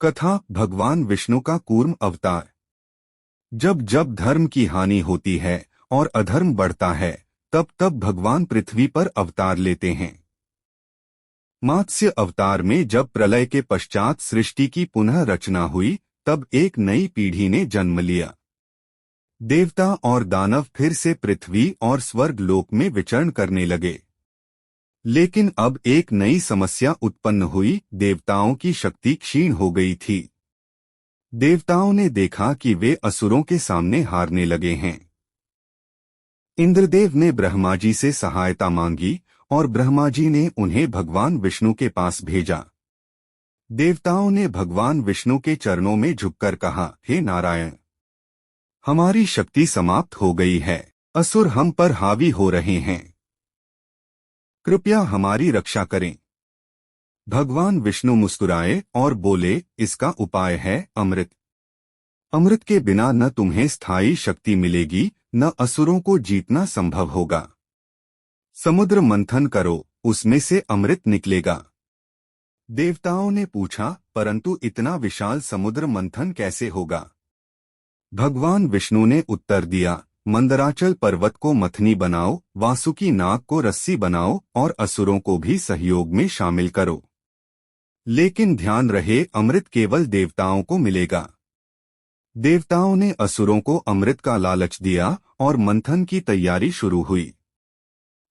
कथा भगवान विष्णु का कूर्म अवतार। जब जब धर्म की हानि होती है और अधर्म बढ़ता है, तब तब भगवान पृथ्वी पर अवतार लेते हैं। मत्स्य अवतार में जब प्रलय के पश्चात सृष्टि की पुनः रचना हुई, तब एक नई पीढ़ी ने जन्म लिया। देवता और दानव फिर से पृथ्वी और स्वर्ग लोक में विचरण करने लगे। लेकिन अब एक नई समस्या उत्पन्न हुई। देवताओं की शक्ति क्षीण हो गई थी। देवताओं ने देखा कि वे असुरों के सामने हारने लगे हैं। इंद्रदेव ने ब्रह्मा जी से सहायता मांगी और ब्रह्मा जी ने उन्हें भगवान विष्णु के पास भेजा। देवताओं ने भगवान विष्णु के चरणों में झुककर कहा, हे नारायण, हमारी शक्ति समाप्त हो गई है। असुर हम पर हावी हो रहे हैं, कृपया हमारी रक्षा करें। भगवान विष्णु मुस्कुराए और बोले, इसका उपाय है अमृत। अमृत के बिना न तुम्हें स्थायी शक्ति मिलेगी, न असुरों को जीतना संभव होगा। समुद्र मंथन करो, उसमें से अमृत निकलेगा। देवताओं ने पूछा, परंतु इतना विशाल समुद्र मंथन कैसे होगा? भगवान विष्णु ने उत्तर दिया, मंदराचल पर्वत को मथनी बनाओ, वासुकी नाग को रस्सी बनाओ और असुरों को भी सहयोग में शामिल करो। लेकिन ध्यान रहे, अमृत केवल देवताओं को मिलेगा। देवताओं ने असुरों को अमृत का लालच दिया और मंथन की तैयारी शुरू हुई।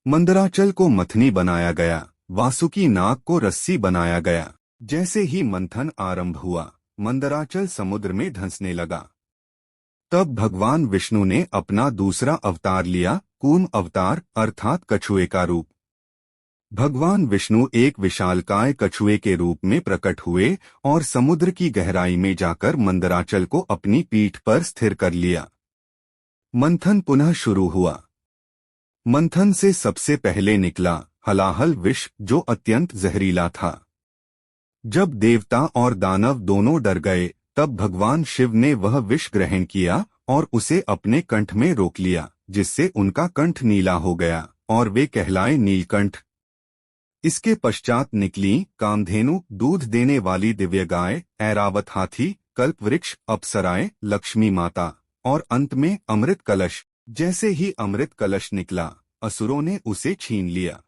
मंदराचल को मथनी बनाया गया, वासुकी नाग को रस्सी बनाया गया। जैसे ही मंथन आरंभ हुआ, मंदराचल समुद्र में धंसने लगा। तब भगवान विष्णु ने अपना दूसरा अवतार लिया, कूर्म अवतार अर्थात कछुए का रूप। भगवान विष्णु एक विशालकाय कछुए के रूप में प्रकट हुए और समुद्र की गहराई में जाकर मंदराचल को अपनी पीठ पर स्थिर कर लिया। मंथन पुनः शुरू हुआ। मंथन से सबसे पहले निकला हलाहल विष, जो अत्यंत जहरीला था। जब देवता और दानव दोनों डर गए, तब भगवान शिव ने वह विष ग्रहण किया और उसे अपने कंठ में रोक लिया, जिससे उनका कंठ नीला हो गया और वे कहलाए नीलकंठ। इसके पश्चात निकली कामधेनु, दूध देने वाली दिव्य गाय, ऐरावत हाथी, कल्पवृक्ष, अप्सराएं, लक्ष्मी माता और अंत में अमृत कलश। जैसे ही अमृत कलश निकला, असुरों ने उसे छीन लिया।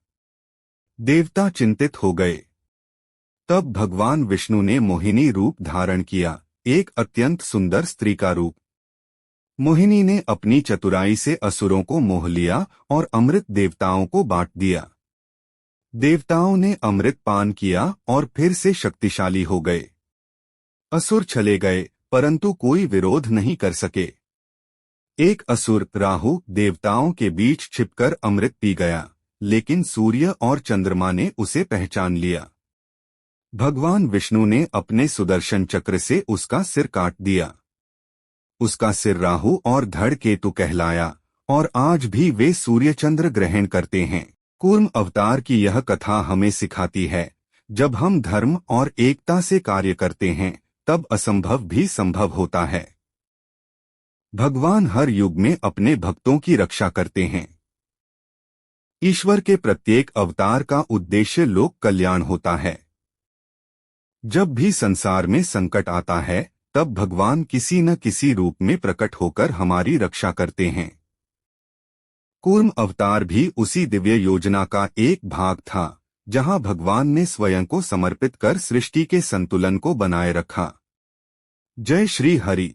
देवता चिंतित हो गए। तब भगवान विष्णु ने मोहिनी रूप धारण किया, एक अत्यंत सुंदर स्त्री का रूप। मोहिनी ने अपनी चतुराई से असुरों को मोह लिया और अमृत देवताओं को बांट दिया। देवताओं ने अमृत पान किया और फिर से शक्तिशाली हो गए। असुर चले गए, परंतु कोई विरोध नहीं कर सके। एक असुर राहु देवताओं के बीच छिपकर अमृत पी गया, लेकिन सूर्य और चंद्रमा ने उसे पहचान लिया। भगवान विष्णु ने अपने सुदर्शन चक्र से उसका सिर काट दिया। उसका सिर राहु और धड़ केतु कहलाया और आज भी वे सूर्य चंद्र ग्रहण करते हैं। कूर्म अवतार की यह कथा हमें सिखाती है, जब हम धर्म और एकता से कार्य करते हैं, तब असंभव भी संभव होता है। भगवान हर युग में अपने भक्तों की रक्षा करते हैं। ईश्वर के प्रत्येक अवतार का उद्देश्य लोक कल्याण होता है। जब भी संसार में संकट आता है, तब भगवान किसी न किसी रूप में प्रकट होकर हमारी रक्षा करते हैं। कूर्म अवतार भी उसी दिव्य योजना का एक भाग था, जहां भगवान ने स्वयं को समर्पित कर सृष्टि के संतुलन को बनाए रखा। जय श्री हरि।